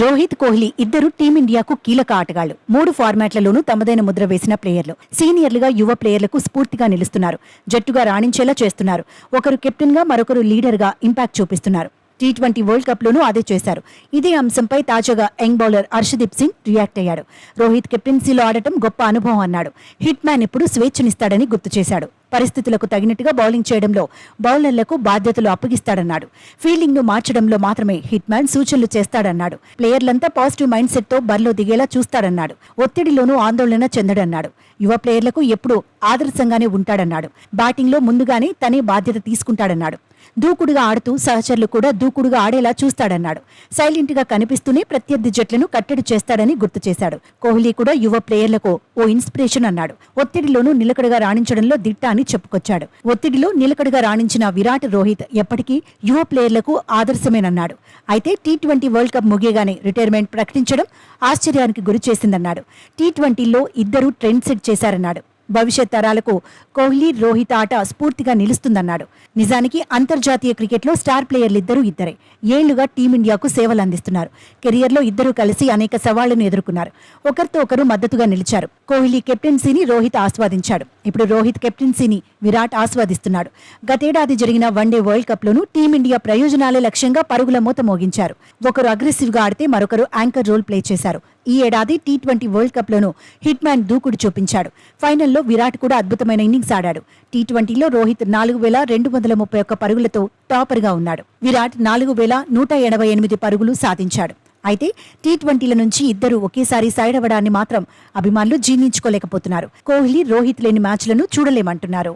రోహిత్, కోహ్లీ ఇద్దరు టీమిండియాకు కీలక ఆటగాళ్లు. 3 ఫార్మాట్లలోనూ తమదైన ముద్ర వేసిన ప్లేయర్లు. సీనియర్లుగా యువ ప్లేయర్లకు స్ఫూర్తిగా నిలుస్తున్నారు. జట్టుగా రాణించేలా చేస్తున్నారు. ఒకరు కెప్టెన్గా, మరొకరు లీడర్గా ఇంపాక్ట్ చూపిస్తున్నారు. T20 వరల్డ్ కప్ లోనూ అదే చేశారు. ఇదే అంశంపై తాజాగా young bowler Harshdeep Singh react అయ్యాడు. రోహిత్ కెప్టెన్సీలో ఆడటం గొప్ప అనుభవం అన్నాడు. హిట్ మ్యాన్ ఎప్పుడు స్వేచ్ఛనిస్తాడని గుర్తు చేశాడు. పరిస్థితులకు తగినట్టుగా బౌలింగ్ చేయడంలో బౌలర్లకు బాధ్యతలు అప్పగిస్తాడన్నాడు. ఫీల్డింగ్ ను మార్చడంలో మాత్రమే హిట్ మ్యాన్ సూచనలు చేస్తాడన్నాడు. ప్లేయర్లంతా పాజిటివ్ మైండ్ సెట్ తో బరిలో దిగేలా చూస్తాడన్నాడు. ఒత్తిడిలోనూ ఆందోళన చెందడన్నాడు. యువ ప్లేయర్లకు ఎప్పుడూ ఆదర్శంగానే ఉంటాడన్నాడు. బ్యాటింగ్ లో ముందుగానే తనే బాధ్యత తీసుకుంటాడన్నాడు. దూకుడుగా ఆడుతూ సహచరులు కూడా దూకుడుగా ఆడేలా చూస్తాడన్నాడు. సైలెంట్ గా కనిపిస్తూనే ప్రత్యర్థి జట్లను కట్టడి చేస్తాడని గుర్తు చేశాడు. కోహ్లీ కూడా యువ ప్లేయర్లకు ఓ ఇన్స్పిరేషన్ అన్నాడు. ఒత్తిడిలోనూ నిలకడగా రాణించడంలో దిట్ట అని చెప్పుకొచ్చాడు. ఒత్తిడిలో నిలకడగా రాణించిన విరాట్, రోహిత్ ఎప్పటికీ యువ ప్లేయర్లకు ఆదర్శమేనన్నాడు. అయితే T20 వరల్డ్ కప్ ముగియగానే రిటైర్మెంట్ ప్రకటించడం ఆశ్చర్యానికి గురి చేసిందన్నాడు. T20లో ఇద్దరు ట్రెండ్ సెట్ చేశారన్నాడు. భవిష్యత్ తరాలకు కోహ్లీ, రోహిత్ ఆట స్ఫూర్తిగా నిలుస్తుందన్నాడు. నిజానికి అంతర్జాతీయ క్రికెట్లో స్టార్ ప్లేయర్లిద్దరూ ఇద్దరే. ఏళ్లుగా టీమిండియాకు సేవలు అందిస్తున్నారు. కెరియర్లో ఇద్దరూ కలిసి అనేక సవాళ్లను ఎదుర్కొన్నారు. ఒకరితో ఒకరు మద్దతుగా నిలిచారు. కోహ్లీ కెప్టెన్సీని రోహిత్ ఆస్వాదించాడు. ఇప్పుడు రోహిత్ కెప్టెన్సీని విరాట్ ఆస్వాదిస్తున్నాడు. గతేడాది జరిగిన వన్డే వరల్డ్ కప్ లోనూ టీమిండియా ప్రయోజనాలే లక్ష్యంగా పరుగుల మూత మోగించారు. ఒకరు అగ్రెసివ్ గా ఆడితే మరొకరు యాంకర్ రోల్ ప్లే చేశారు. ఈ ఏడాది T20 వరల్డ్ కప్ లోనూ హిట్ మ్యాన్ దూకుడు చూపించాడు. ఫైనల్లో విరాట్ కూడా అద్భుతమైన ఇన్నింగ్స్ ఆడాడు. T20లో రోహిత్ 4,231 పరుగులతో టాపర్ గా ఉన్నాడు. విరాట్ 4,188 పరుగులు సాధించాడు. అయితే T20ల నుంచి ఇద్దరు ఒకేసారి సైడ్ అవ్వడాన్ని మాత్రం అభిమానులు జీర్ణించుకోలేకపోతున్నారు. కోహ్లీ, రోహిత్ లేని మ్యాచ్లను చూడలేమంటున్నారు.